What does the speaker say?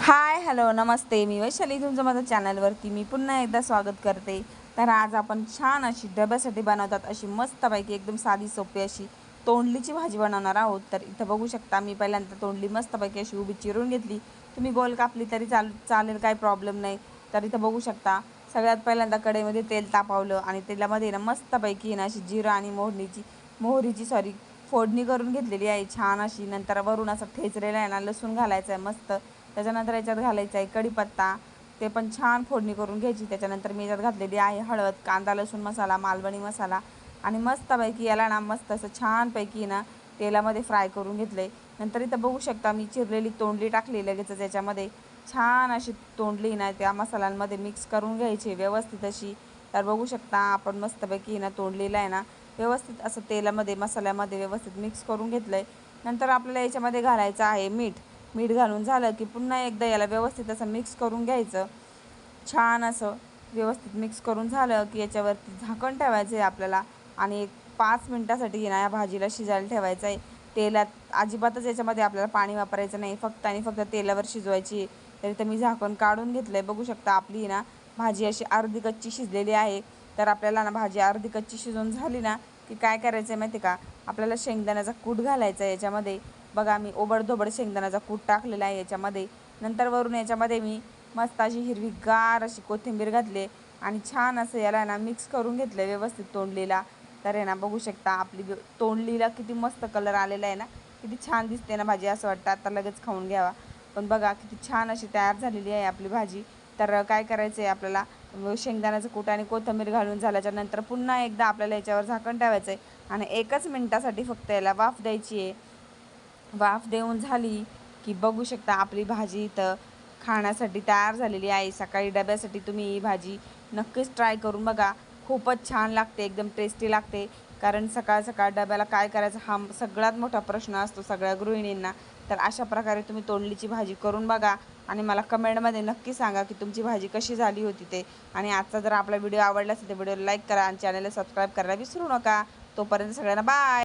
Hi hello नमस्ते, मी वैशाली तुमचं माझ्या चॅनलवरती मी पुन्हा एकदा स्वागत करते। तर आज आपण छान अशी डब्यासाठी बनवतात अशी मस्तपैकी एकदम साधी सोपी अशी तोंडलीची भाजी बनवणार आहोत। तर इथं बघू शकता मी पहिल्यांदा तोंडली मस्तपैकी अशी उभी चिरून घेतली। तुम्ही गोल कापली तरी चालेल, काही प्रॉब्लेम नाही। तर इथं बघू शकता सगळ्यात पहिल्यांदा कढईमध्ये तेल तापवलं आणि तेलामध्ये ना मस्तपैकी ना अशी जिरं आणि मोहरीची फोडणी करून घेतलेली आहे छान अशी। नंतर वरून असं ठेचलेला आहे ना लसूण घालायचं आहे मस्त। त्याच्यानंतर याच्यात घालायचा आहे कढीपत्ता, ते पण छान फोडणी करून घ्यायची। त्याच्यानंतर मी याच्यात घातलेली आहे हळद, कांदा लसूण मसाला, मालवणी मसाला आणि मस्तपैकी याला ना मस्त असं छानपैकी ना तेलामध्ये फ्राय करून घेतले। नंतर इथं बघू शकता मी चिरलेली तोंडली टाकली लगेचच याच्यामध्ये। छान अशी तोंडली ना त्या मसाल्यांमध्ये मिक्स करून घ्यायची व्यवस्थित अशी। तर बघू शकता आपण मस्तपैकी ना तोंडलीला आहे ना व्यवस्थित असं तेलामध्ये मसाल्यामध्ये व्यवस्थित मिक्स करून घेतलं आहे। नंतर आपल्याला याच्यामध्ये घालायचं आहे मीठ घालून झालं की पुन्हा एकदा याला व्यवस्थित असं मिक्स करून घ्यायचं। छान असं व्यवस्थित मिक्स करून झालं की याच्यावरती झाकण ठेवायचं आहे आपल्याला आणि 5 मिनटासाठी ना या भाजीला शिजायला ठेवायचं आहे। तेलात अजिबातच याच्यामध्ये आपल्याला पाणी वापरायचं नाही, फक्त आणि फक्त तेलावर शिजवायची। तर इथं मी झाकण काढून घेतलं आहे, बघू शकता आपली ना भाजी अशी अर्धी कच्ची शिजलेली आहे। तर आपल्याला ना भाजी अर्धी कच्ची शिजून झाली ना की काय करायचं आहे माहिती का, आपल्याला शेंगदाण्याचा कूट घालायचा आहे याच्यामध्ये। बघा मी ओबडधोबड शेंगदाण्याचा कूट टाकलेला आहे याच्यामध्ये। नंतर वरून याच्यामध्ये मी मस्त अशी हिरवीगार अशी कोथिंबीर घातली आणि छान असं याला ना मिक्स करून घेतलं व्यवस्थित तोंडलीला। तर आहे ना बघू शकता आपली तोंडलीला किती मस्त कलर आलेला आहे ना, किती छान दिसते ना भाजी, असं वाटतं आता लगेच खाऊन घ्यावा। पण बघा किती छान अशी तयार झालेली आहे आपली भाजी। तर काय करायचं आहे आपल्याला, शेंगदाण्याचं कूट आणि कोथिंबीर घालून झाल्याच्या नंतर पुन्हा एकदा आपल्याला याच्यावर झाकण ठेवायचं आहे आणि 1च मिनटासाठी फक्त याला वाफ द्यायची आहे। वाफ देऊन झाली की बघू शकता आपली भाजी इथं खाण्यासाठी तयार झालेली आहे। सकाळी डब्यासाठी तुम्ही ही भाजी नक्कीच ट्राय करून बघा, खूपच छान लागते, एकदम टेस्टी लागते। कारण सकाळ सकाळ डब्याला काय करायचं हा सगळ्यात मोठा प्रश्न असतो सगळ्या गृहिणींना। तर अशा प्रकारे तुम्ही तोंडलीची भाजी करून बघा आणि मला कमेंटमध्ये नक्की सांगा की तुमची भाजी कशी झाली होती ते। आणि आजचा जर आपला व्हिडिओ आवडला असेल तर व्हिडिओला लाईक करा आणि चॅनलला सबस्क्राईब करायला विसरू नका। तोपर्यंत सगळ्यांना बाय।